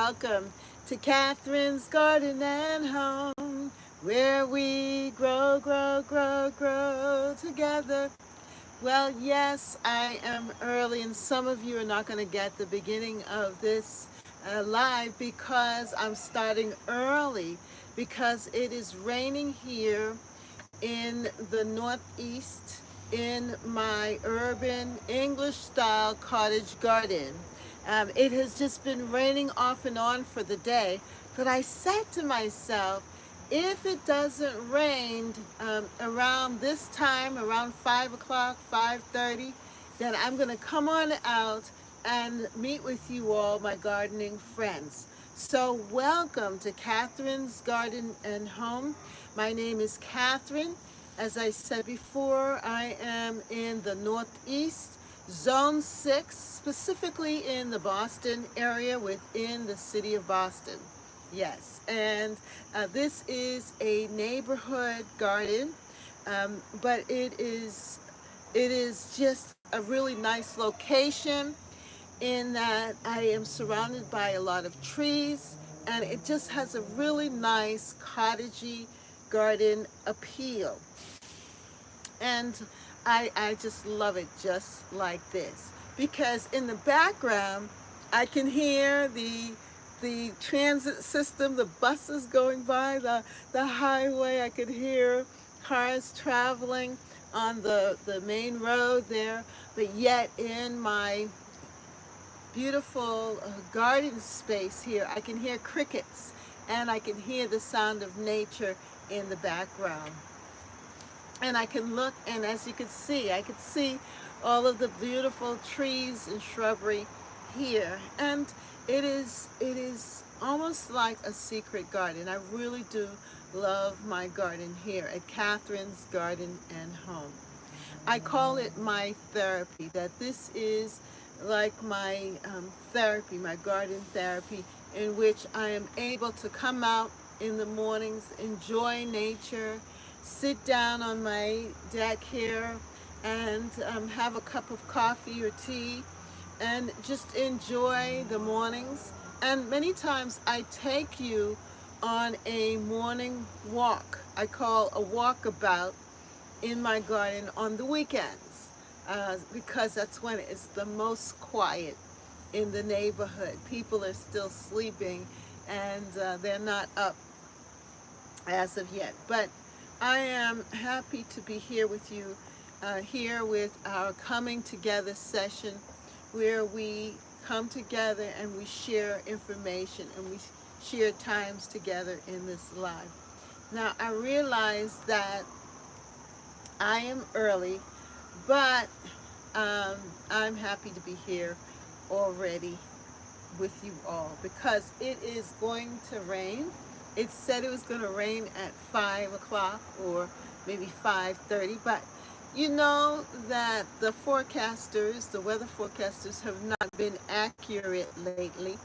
welcome to Catherine's Garden and Home, where we grow, grow, grow, grow together. Well, yes, I am early, and some of you are not going to get the beginning of this live because I'm starting early because it is raining here in the Northeast in my urban English style cottage garden. It has just been raining off and on for the day, but I said to myself, if it doesn't rain around this time, around 5 o'clock, 5:30, then I'm going to come on out and meet with you all, my gardening friends. So welcome to Catherine's Garden and Home. My name is Catherine. As I said before, I am in the Northeast, Zone 6, specifically in the Boston area within the city of Boston. Yes, and this is a neighborhood garden, but it is just a really nice location in that I am surrounded by a lot of trees, and it just has a really nice cottagey garden appeal. And I just love it just like this because in the background I can hear the transit system, the buses going by, the highway. I could hear cars traveling on the main road there, but yet in my beautiful garden space here, I can hear crickets and I can hear the sound of nature in the background. And I can look, and as you can see, I could see all of the beautiful trees and shrubbery here. And it is almost like a secret garden. I really do love my garden here at Catherine's Garden and Home. I call it my therapy, that this is like my therapy, my garden therapy, in which I am able to come out in the mornings, enjoy nature, sit down on my deck here and have a cup of coffee or tea and just enjoy the mornings. And many times I take you on a morning walk. I call a walkabout in my garden on the weekends because that's when it's the most quiet in the neighborhood. People are still sleeping and they're not up as of yet. But I am happy to be here with you, here with our coming together session where we come together and we share information and we share times together in this live. Now, I realize that I am early, but I'm happy to be here already with you all because it is going to rain. It said it was going to rain at 5 o'clock or maybe 5:30, but you know that the forecasters, the weather forecasters, have not been accurate lately,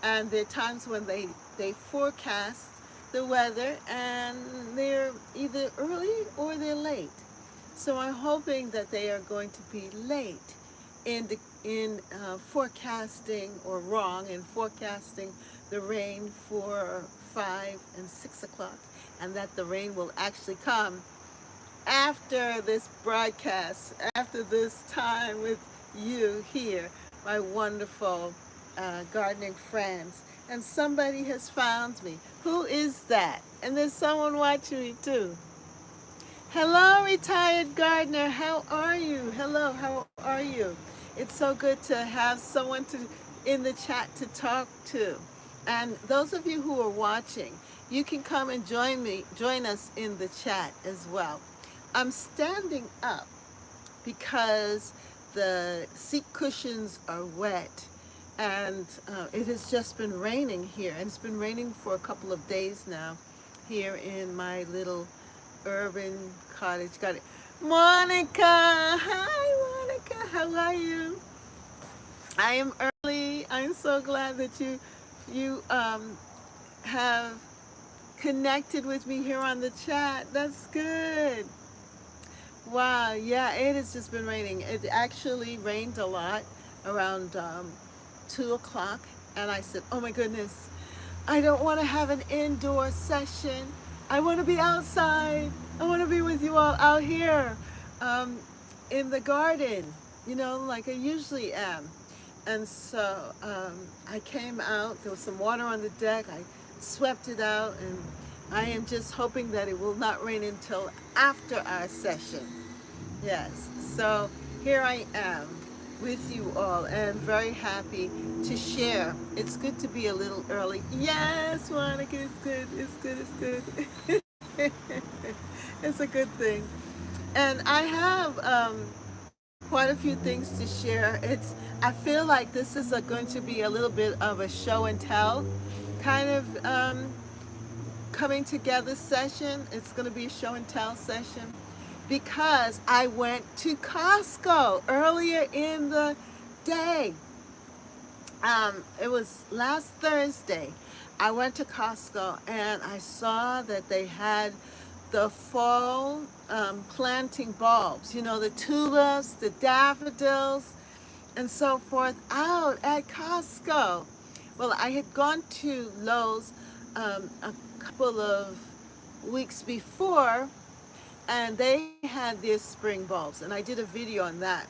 and there are times when they forecast the weather and they're either early or they're late. So I'm hoping that they are going to be late in forecasting, or wrong in forecasting the rain for 5 and 6 o'clock, and that the rain will actually come after this broadcast, after this time with you here, my wonderful gardening friends. And somebody has found me. Who is that? And there's someone watching me too. Hello, retired gardener. How are you? Hello, how are you? It's so good to have someone in the chat to talk to. And those of you who are watching, you can come and join us in the chat as well. I'm standing up because the seat cushions are wet and it has just been raining here, and it's been raining for a couple of days now here in my little urban cottage garden. Monica, hi Monica, how are you? I am early. I'm so glad that you have connected with me here on the chat. That's good. Wow, yeah, it has just been raining. It actually rained a lot around 2 o'clock, And I said, oh my goodness, I don't want to have an indoor session. I want to be outside. I want to be with you all out here um, in the garden, like I usually am. And so I came out. There was some water on the deck. I swept it out, and I am just hoping that it will not rain until after our session. Yes. So here I am with you all, and very happy to share. It's good to be a little early. Yes, Monica, it's good. It's good. It's good. It's a good thing. And I have quite a few things to share. I feel like this is going to be a little bit of a show and tell kind of coming together session. It's going to be a show and tell session because I went to Costco earlier in the day. It was last Thursday. I went to Costco and I saw that they had the fall planting bulbs, the tulips, the daffodils, and so forth out at Costco. Well, I had gone to Lowe's a couple of weeks before, and they had their spring bulbs, and I did a video on that.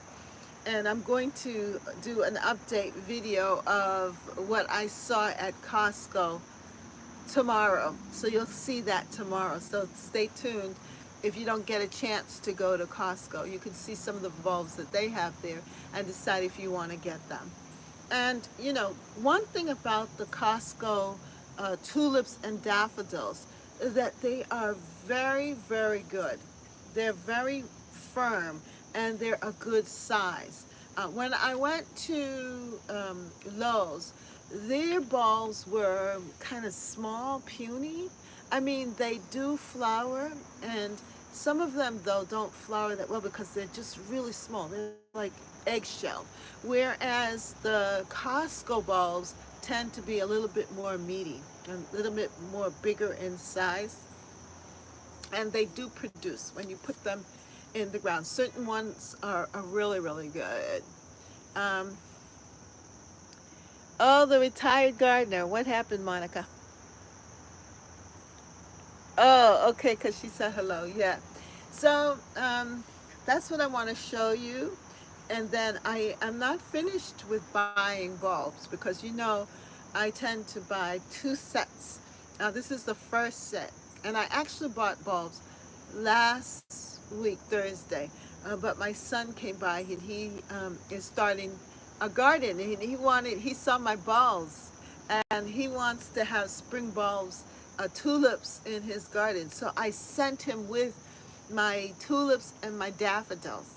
And I'm going to do an update video of what I saw at Costco tomorrow. So you'll see that tomorrow. So stay tuned. If you don't get a chance to go to Costco, you can see some of the bulbs that they have there and decide if you want to get them. And one thing about the Costco tulips and daffodils is that they are very, very good. They're very firm, and they're a good size. When I went to Lowe's, their bulbs were kind of small, puny. I mean, they do flower, and some of them, though, don't flower that well because they're just really small. They're like eggshell. Whereas the Costco bulbs tend to be a little bit more meaty, a little bit more bigger in size. And they do produce when you put them in the ground. Certain ones are really, really good. Um, oh, the retired gardener. What happened, Monica? Oh, okay, because she said hello. Yeah. So that's what I want to show you. And then I'm not finished with buying bulbs because I tend to buy 2 sets. Now this is the first set. And I actually bought bulbs last week, Thursday. But my son came by and he is starting a garden. And he saw my bulbs and he wants to have spring bulbs, tulips in his garden. So I sent him with my tulips and my daffodils.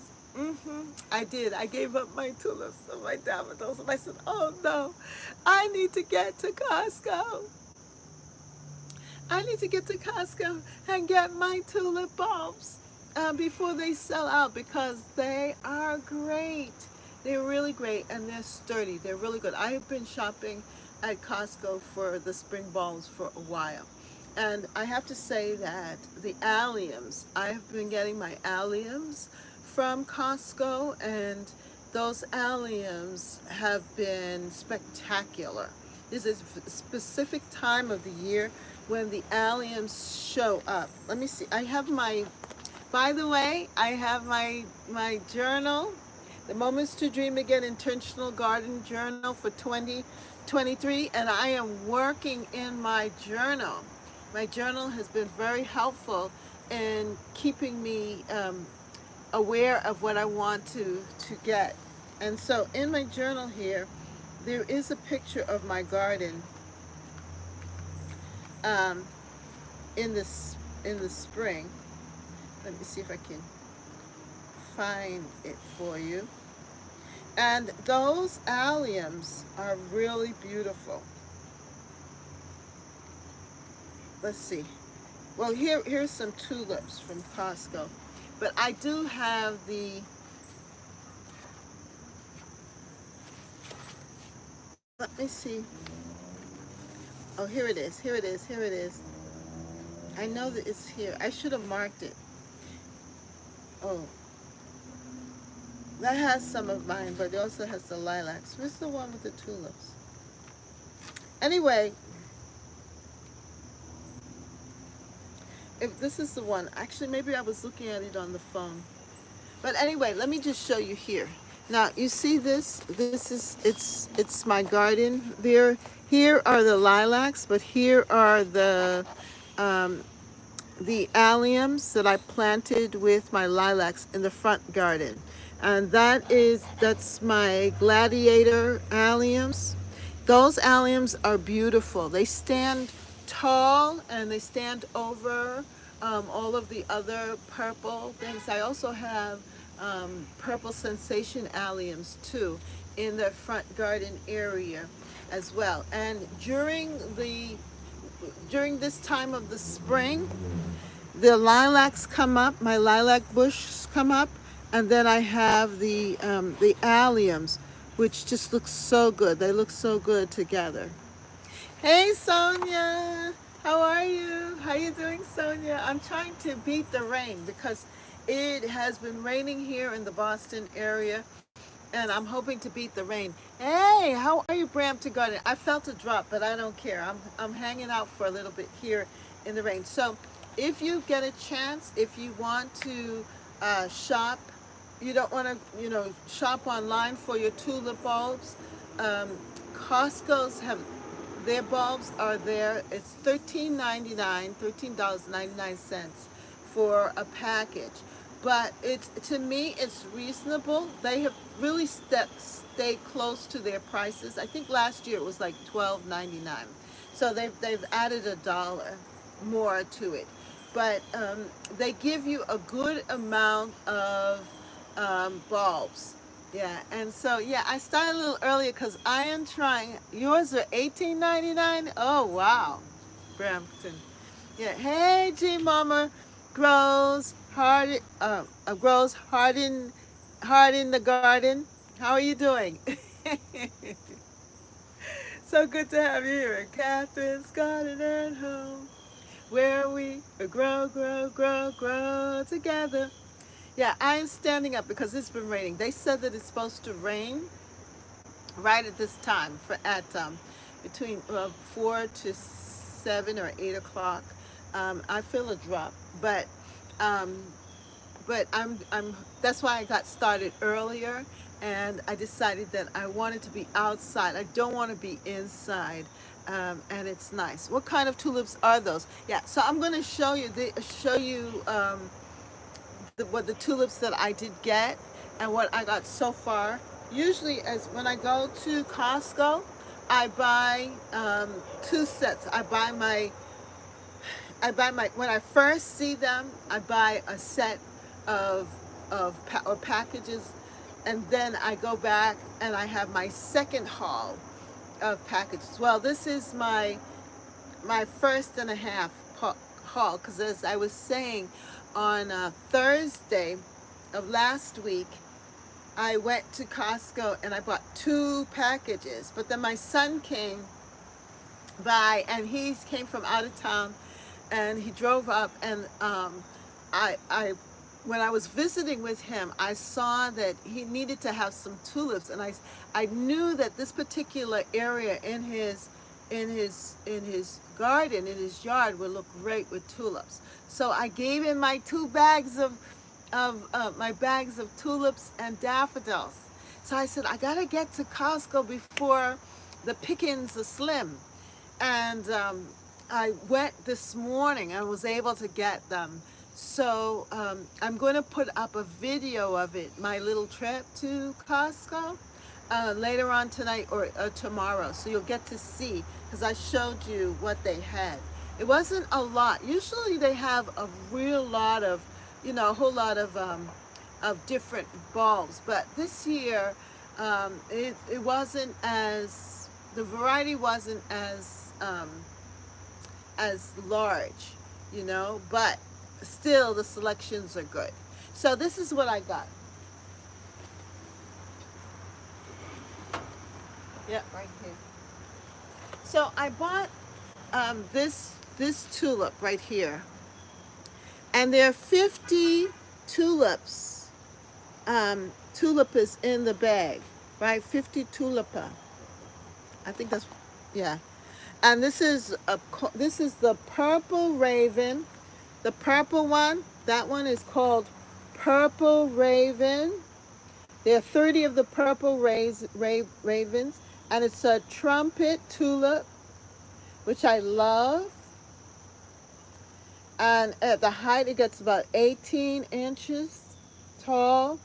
I did. I gave up my tulips and my daffodils. And I said, oh no, I need to get to Costco. I need to get to Costco and get my tulip bulbs before they sell out because they are great. They're really great and they're sturdy. They're really good. I have been shopping at Costco for the spring bulbs for a while. And I have to say that the alliums, I have been getting my alliums from Costco, and those alliums have been spectacular. There's a specific time of the year when the alliums show up. Let me see. By the way, I have my journal, The Moments to Dream Again Intentional Garden Journal for 2023, and I am working in my journal. My journal has been very helpful in keeping me aware of what I want to get. And so in my journal here, there is a picture of my garden um, in the spring. Let me see if I can find it for you. And those alliums are really beautiful. Let's see. Well, here's some tulips from Costco. But I do have let me see. Oh, here it is. Here it is. Here it is. I know that it's here. I should have marked it. Oh, that has some of mine, but it also has the lilacs. Where's the one with the tulips? Anyway, if this is the one, actually maybe I was looking at it on the phone. But anyway, let me just show you here. Now you see this. This is it's my garden. Here are the lilacs, but here are um, the alliums that I planted with my lilacs in the front garden. And that's my gladiator alliums. Those alliums are beautiful. They stand tall and they stand over all of the other purple things. I also have purple sensation alliums too in the front garden area as well. And during this time of the spring, the lilacs come up, my lilac bushes come up, and then I have the alliums, which just look so good. They look so good together. Hey, Sonia, how are you? How you doing, Sonia? I'm trying to beat the rain because it has been raining here in the Boston area, and I'm hoping to beat the rain. Hey, how are you, Brampton Garden? I felt a drop, but I don't care. I'm hanging out for a little bit here in the rain. So if you get a chance, if you want to shop, you don't want to, shop online for your tulip bulbs. Um, Costco's have their bulbs are there. It's $13.99 for a package. But to me, it's reasonable. They have really stayed close to their prices. I think last year it was like $12.99. So they've added $1 more to it. But they give you a good amount of bulbs. Yeah, and so yeah, I started a little earlier because I am trying. Yours are $18.99. Oh wow, Brampton. Yeah. Hey, G Mama, grows hard in the garden. How are you doing? So good to have you here at Catherine's Garden and Home, where we grow together. Yeah, I am standing up because it's been raining. They said that it's supposed to rain right at this time between 4 to 7 or 8 o'clock. I feel a drop, um, but I'm that's why I got started earlier, and I decided that I wanted to be outside. I don't want to be inside. And it's nice. What kind of tulips are those? Yeah, so I'm going to show you what the tulips that I did get and what I got so far. Usually, as when I go to Costco, I buy 2 sets. When I first see them, I buy a set of or packages, and then I go back and I have my second haul of packages. Well, this is my first and a half haul, because as I was saying, on Thursday of last week, I went to Costco and I bought 2 packages. But then my son came by, and he came from out of town, and he drove up, and I when I was visiting with him, I saw that he needed to have some tulips, and I knew that this particular area in his garden, in his yard, would look great with tulips. So I gave him my 2 bags of tulips and daffodils. So I said, I gotta get to Costco before the pickings are slim. And I went this morning and was able to get them. So I'm going to put up a video of it, my little trip to Costco, later on tonight or tomorrow. So you'll get to see, because I showed you what they had. It wasn't a lot. Usually they have a real lot of, a whole lot of different bulbs. But this year, it wasn't the variety wasn't as large, but still the selections are good. So this is what I got. Yeah, right here. So I bought this tulip right here, and there are 50 tulips. Tulip is in the bag, right? 50 tulipa. I think that's, yeah. And this is the purple raven. The purple one, that one is called purple raven. There are 30 of the purple ravens, and it's a trumpet tulip, which I love. And at the height, it gets about 18 inches tall,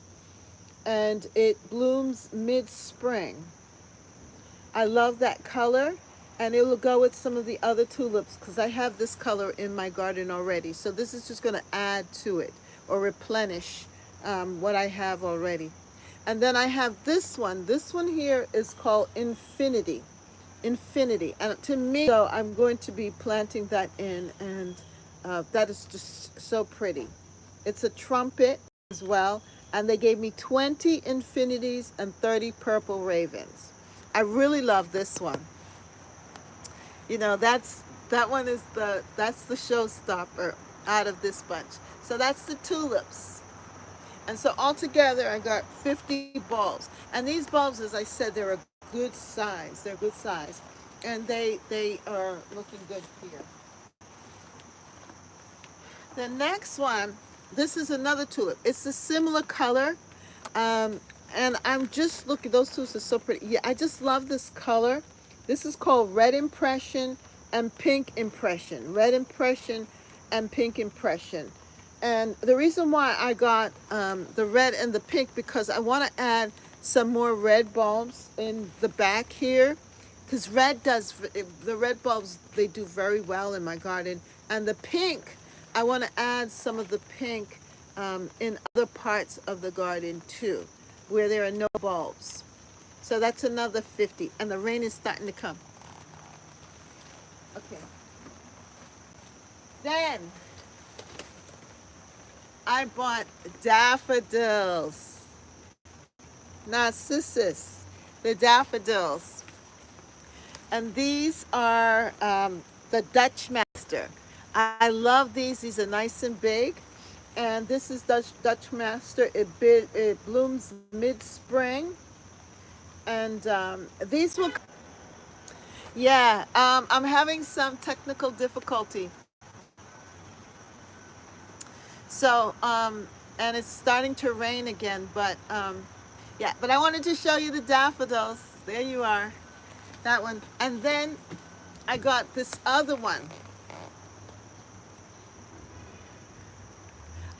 and it blooms mid-spring. I love that color, and it will go with some of the other tulips because I have this color in my garden already. So this is just going to add to it or replenish what I have already. And then I have this one. This one here is called Infinity. Infinity. And to me, so I'm going to be planting that in, and that is just so pretty. It's a trumpet as well, and they gave me 20 infinities and 30 purple ravens. I really love this one. You know, that one is that's the showstopper out of this bunch. So that's the tulips. And so altogether I got 50 bulbs. And these bulbs, as I said, they're a good size. They're good size. And they are looking good here. The next one, this is another tulip. It's a similar color. And I'm just looking, those two are so pretty. Yeah, I just love this color. This is called Red Impression and Pink Impression. Red Impression and Pink Impression. And the reason why I got the red and the pink, because I want to add some more red bulbs in the back here. Because the red bulbs, they do very well in my garden. And the pink, I want to add some of the pink in other parts of the garden too, where there are no bulbs. So that's another 50. And the rain is starting to come. Okay. Then I bought daffodils. Narcissus. The daffodils. And these are the Dutch Master. I love these. These are nice and big. And this is Dutch Master. It blooms mid-spring. And these will... Yeah, I'm having some technical difficulty. So, and it's starting to rain again. But, yeah. But I wanted to show you the daffodils. There you are. That one. And then I got this other one.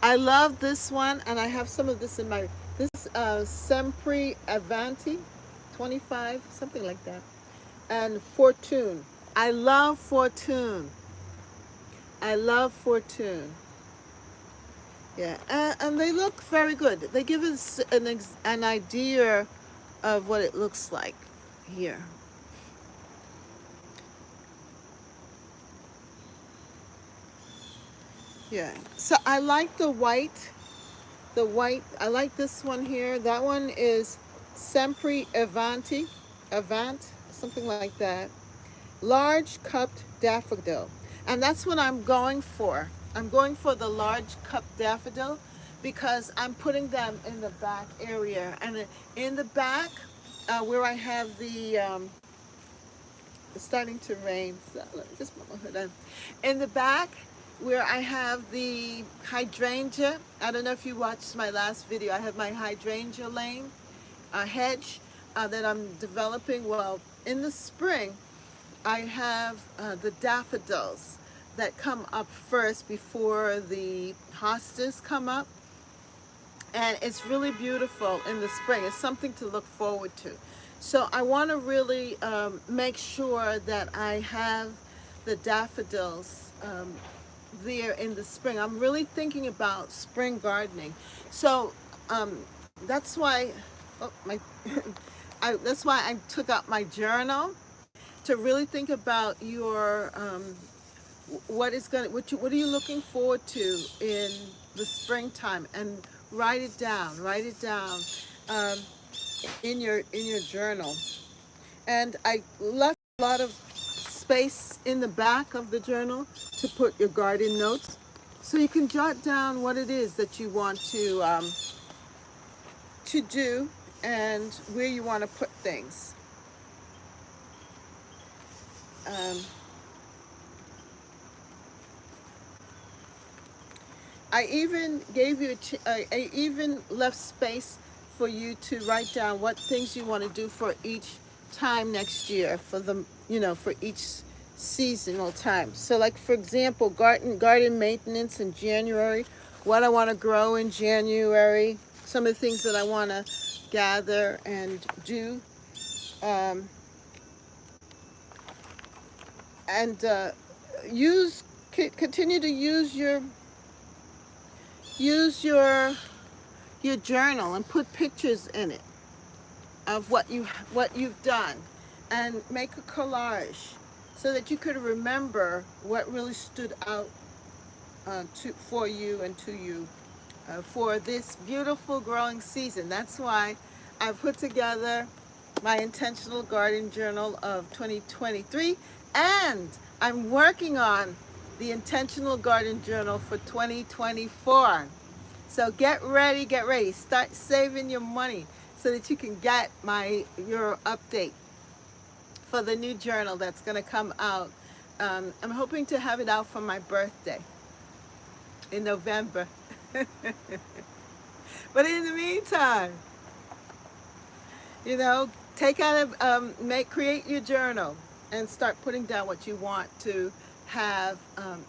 I love this one, and I have some of this in my, this Sempre Avanti, 25, something like that. And Fortune. I love Fortune. I love Fortune. Yeah, and they look very good. They give us an idea of what it looks like here. Yeah, so I like the white. The white, I like this one here. That one is Sempre Avanti, something like that. Large cupped daffodil. And that's what I'm going for. I'm going for the large cupped daffodil because I'm putting them in the back area. And in the back, where I have the, it's starting to rain, so let me just put my hood on. In the back, where I have the hydrangea. I don't know if you watched my last video. I have my hydrangea lane, hedge that I'm developing. Well, in the spring, I have the daffodils that come up first before the hostas come up. And it's really beautiful in the spring. It's something to look forward to. So I want to really make sure that I have the daffodils there in the spring. I'm really thinking about spring gardening. So that's why, oh, my, that's why I took out my journal to really think about your what are you looking forward to in the springtime, and write it down. Write it down in your journal. And I left a lot of space in the back of the journal to put your garden notes, so you can jot down what it is that you want to do and where you want to put things. um, I even gave you I even left space for you to write down what things you want to do for each time next year, for the, for each seasonal time. So like, for example, garden maintenance in January, what I want to grow in January, some of the things that I want to gather and do, um, and use continue to use your journal and put pictures in it of what you've done, and make a collage so that you could remember what really stood out for you and to you for this beautiful growing season. That's why I put together my intentional garden journal of 2023, and I'm working on the intentional garden journal for 2024. So get ready, get ready. Start saving your money so that you can get your update for the new journal that's going to come out. I'm hoping to have it out for my birthday in November. But in the meantime, take out create your journal and start putting down what you want to have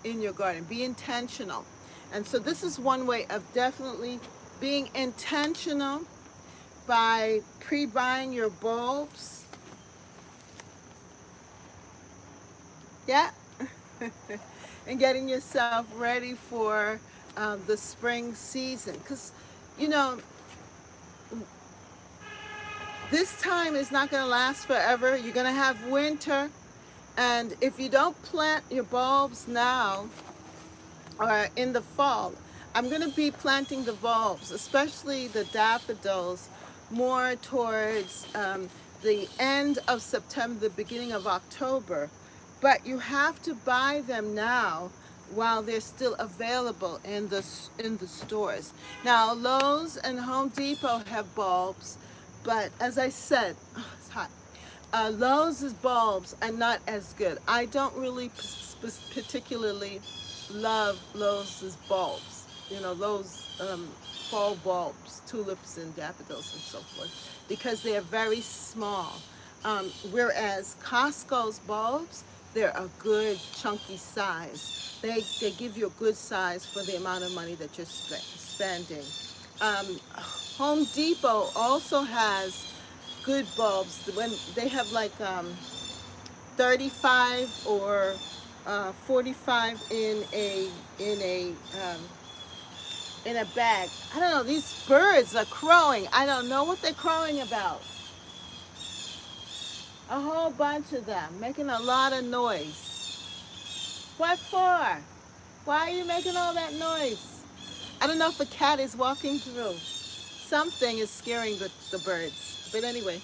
in your garden. Be intentional. And so this is one way of definitely being intentional, by pre-buying your bulbs. Yeah. And getting yourself ready for the spring season. Because, this time is not going to last forever. You're going to have winter. And if you don't plant your bulbs now or in the fall, I'm going to be planting the bulbs, especially the daffodils, more towards the end of September, the beginning of October. But you have to buy them now while they're still available in the stores. Now, Lowe's and Home Depot have bulbs, but as I said, it's hot. Lowe's bulbs are not as good. I don't really particularly love Lowe's bulbs. Those fall bulbs, tulips and daffodils and so forth, because they are very small. Whereas Costco's bulbs, they're a good chunky size. They give you a good size for the amount of money that you're spending. Home Depot also has good bulbs when they have like 35 or 45 in a bag. I don't know. These birds are crowing. I don't know what they're crowing about. A whole bunch of them making a lot of noise. What for? Why are you making all that noise? I don't know if a cat is walking through. Something is scaring the birds. But anyway.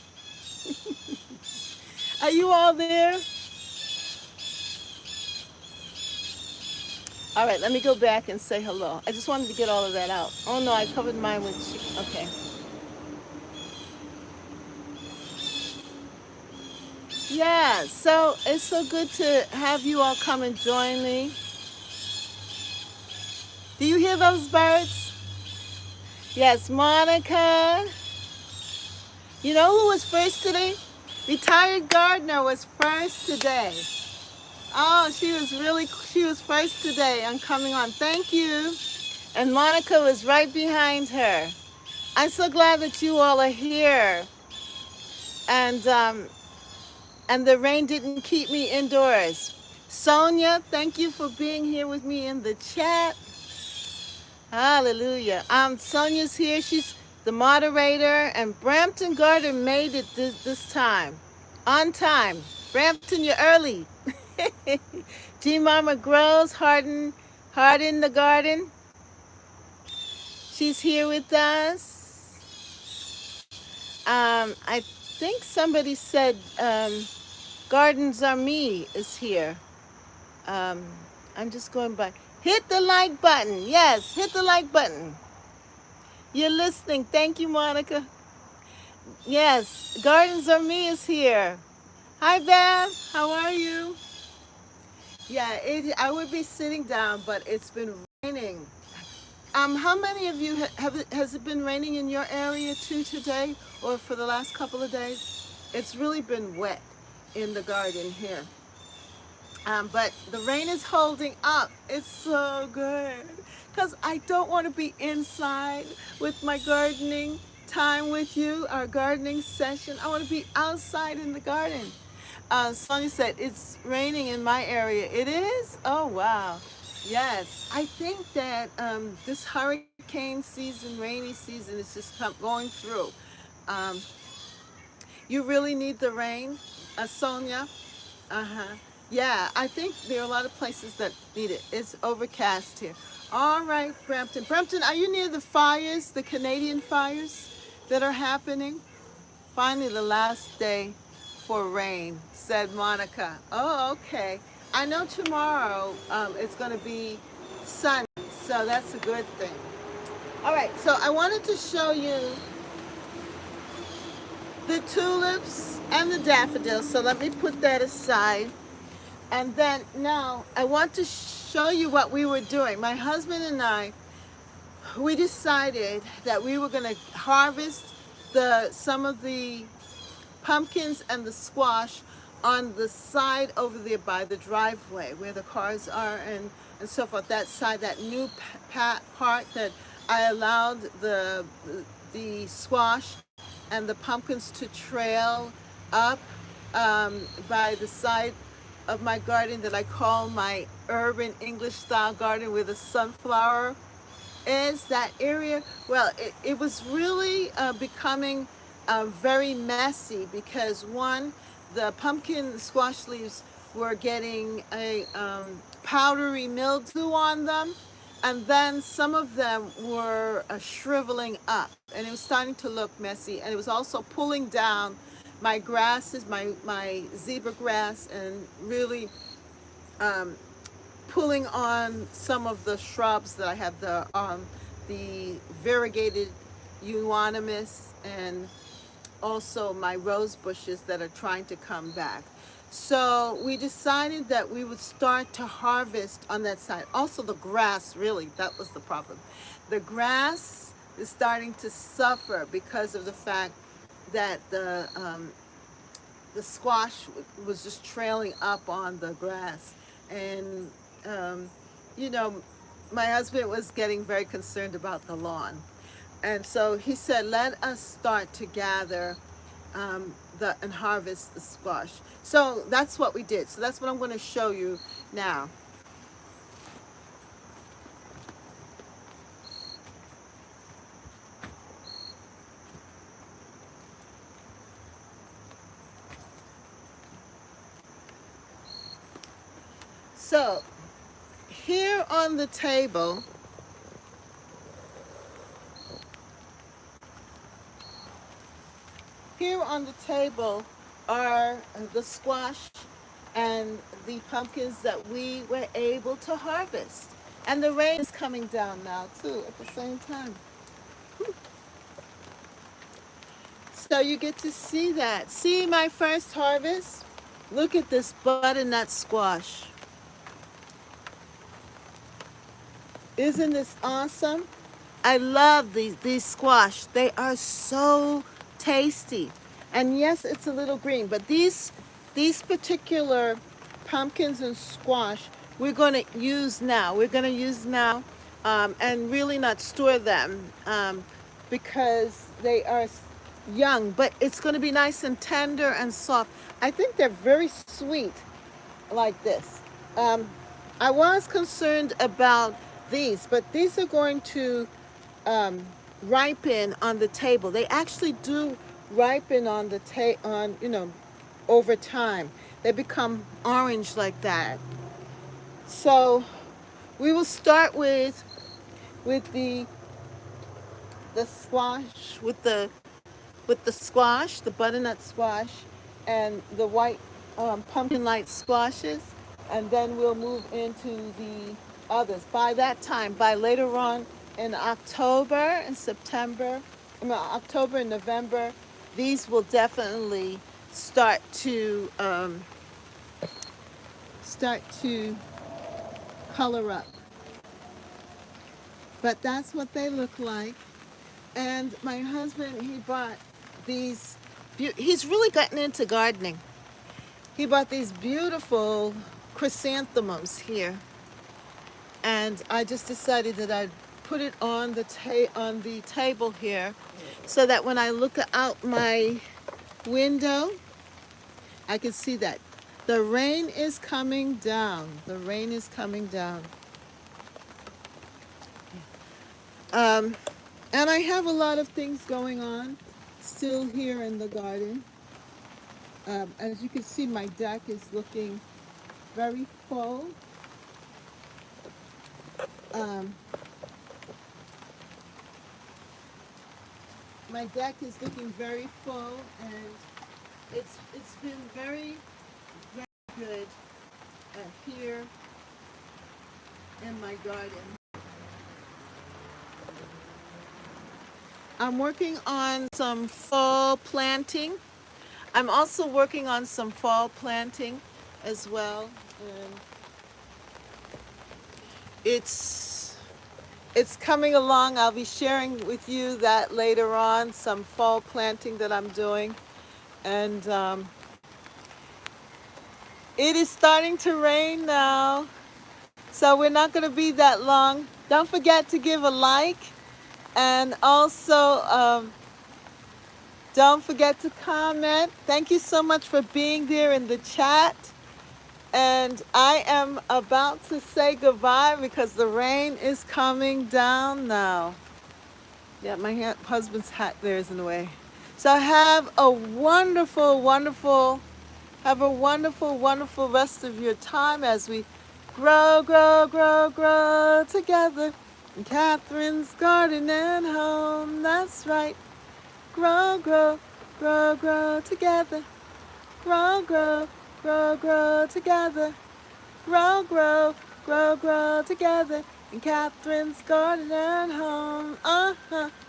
Are you all there? All right, let me go back and say hello. I just wanted to get all of that out. Oh no, I covered mine with okay. Yeah, so it's so good to have you all come and join me. Do you hear those birds? Yes, Monica. You know who was first today? Retired gardener was first today. Oh, she was first today on coming on. Thank you. And Monica was right behind her. I'm so glad that you all are here. And the rain didn't keep me indoors. Sonia, thank you for being here with me in the chat. Hallelujah. Sonia's here. She's the moderator. And Brampton Garden made it this time. On time. Brampton, you're early. G Mama Grows, Harden the Garden. She's here with us. I think somebody said Gardens Are Me is here. I'm just going by. Hit the like button. Yes, hit the like button. You're listening. Thank you, Monica. Yes, Gardens Are Me is here. Hi, Bev. How are you? Yeah, I would be sitting down, but it's been raining. How many of you has it been raining in your area too today, or for the last couple of days? It's really been wet in the garden here. But the rain is holding up. It's so good because I don't want to be inside with my gardening time with you, our gardening session. I want to be outside in the garden. Sonia said it's raining in my area. It is? Oh, wow. Yes, I think that this hurricane season, rainy season, is just going through. Um, you really need the rain, Sonia? Uh-huh. Yeah, I think there are a lot of places that need it. It's overcast here. All right, Brampton. Brampton, are you near the fires, the Canadian fires that are happening? Finally, the last day for rain, said Monica. Oh, okay. I know tomorrow it's going to be sunny, so that's a good thing. All right, so I wanted to show you the tulips and the daffodils, so let me put that aside. And then now I want to show you what we were doing. My husband and I, we decided that we were going to harvest some of the pumpkins and the squash on the side over there by the driveway where the cars are and so forth. That side, that new part that I allowed the squash and the pumpkins to trail up by the side of my garden that I call my urban English style garden where the sunflower is, that area. Well, it was really becoming very messy because one, the pumpkin squash leaves were getting a powdery mildew on them, and then some of them were shriveling up, and it was starting to look messy, and it was also pulling down my grasses, my zebra grass, and really um, pulling on some of the shrubs that I have, the variegated euonymus and also my rose bushes that are trying to come back. So we decided that we would start to harvest on that side. Also the grass, really, that was the problem. The grass is starting to suffer because of the fact that the squash was just trailing up on the grass. And, um, you know, my husband was getting very concerned about the lawn. And so he said, let us start to gather and harvest the squash. So that's what we did. So that's what I'm going to show you now. So here on the table, are the squash and the pumpkins that we were able to harvest. And the rain is coming down now too at the same time. So you get to see that. See my first harvest? Look at this butternut squash. Isn't this awesome? I love these squash. They are so tasty. And yes, it's a little green, but these particular pumpkins and squash we're going to use now. We're going to use now and really not store them because they are young, but it's going to be nice and tender and soft. I think they're very sweet like this. Um, I was concerned about these, but these are going to ripen on the table. They actually do ripen on the over time. They become orange like that. So we will start with the squash, with the squash, the butternut squash, and the white pumpkin light squashes, and then we'll move into the others. By that time, by later on in October and September, October and November, these will definitely start to color up. But that's what they look like. And my husband, he bought these, he's really gotten into gardening. He bought these beautiful chrysanthemums here. And I just decided that I'd put it on the table here so that when I look out my window, I can see that the rain is coming down. The rain is coming down. And I have a lot of things going on still here in the garden. As you can see, my deck is looking very full. My deck is looking very full, and it's been very, very good here in my garden. I'm working on some fall planting. I'm also working on some fall planting as well. And it's coming along. I'll be sharing with you that later on, some fall planting that I'm doing. And it is starting to rain now, so we're not going to be that long. Don't forget to give a like, and also don't forget to comment. Thank you so much for being there in the chat. And I am about to say goodbye because the rain is coming down now. Yeah, my husband's hat there is in the way. So have a wonderful, wonderful rest of your time as we grow, grow, grow, grow together in Catherine's garden and home. That's right. Grow, grow, grow, grow together. Grow, grow, grow, grow together. Grow, grow, grow, grow together in Catherine's garden and home.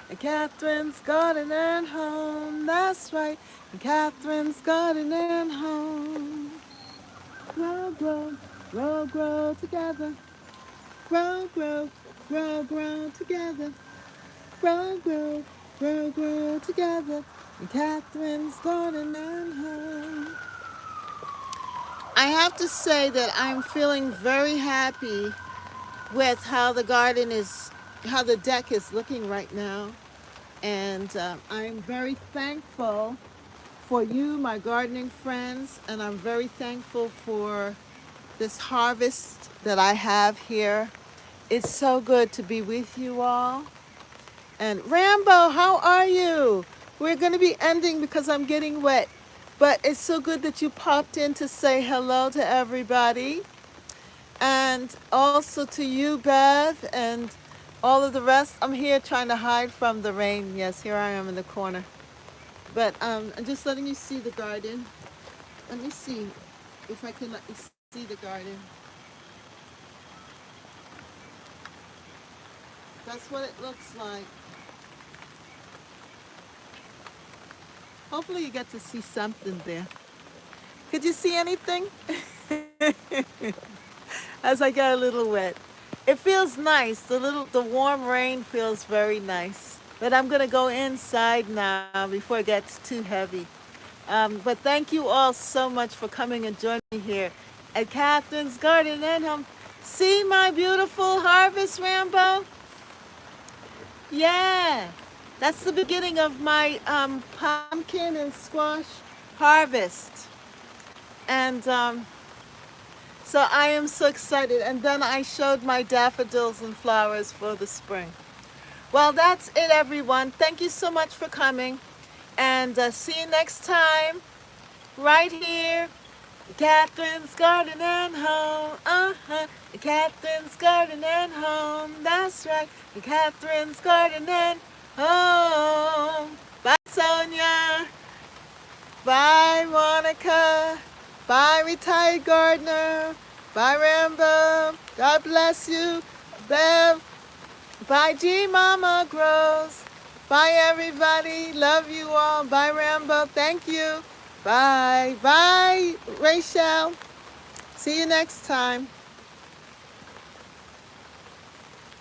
In Catherine's garden and home. That's right. In Catherine's garden and home. Grow, grow, grow, grow together. Grow, grow, grow, grow together. Grow, grow, grow, grow together in Catherine's garden and home. I have to say that I'm feeling very happy with how the deck is looking right now. And I'm very thankful for you, my gardening friends, and I'm very thankful for this harvest that I have here. It's so good to be with you all. And Rambo, how are you? We're going to be ending because I'm getting wet. But it's so good that you popped in to say hello to everybody. And also to you, Bev, and all of the rest. I'm here trying to hide from the rain. Yes, here I am in the corner. But I'm just letting you see the garden. Let me see if I can let you see the garden. That's what it looks like. Hopefully you get to see something there. Could you see anything? As I get a little wet. It feels nice. The warm rain feels very nice. But I'm gonna go inside now before it gets too heavy. But thank you all so much for coming and joining me here at Catherine's Garden and Home. See my beautiful harvest, Rambo? Yeah, that's the beginning of my pumpkin and squash harvest. And so I am so excited. And then I showed my daffodils and flowers for the spring. Well, that's it, everyone. Thank you so much for coming. And see you next time, right here, Catherine's Garden and Home. Catherine's Garden and Home. That's right, Catherine's Garden and Home. Bye, Sonia. Bye, Monica. Bye, Retired Gardener. Bye, Rambo. God bless you. Bev. Bye, G Mama Grows. Bye, everybody. Love you all. Bye, Rambo. Thank you. Bye. Bye, Rachel. See you next time.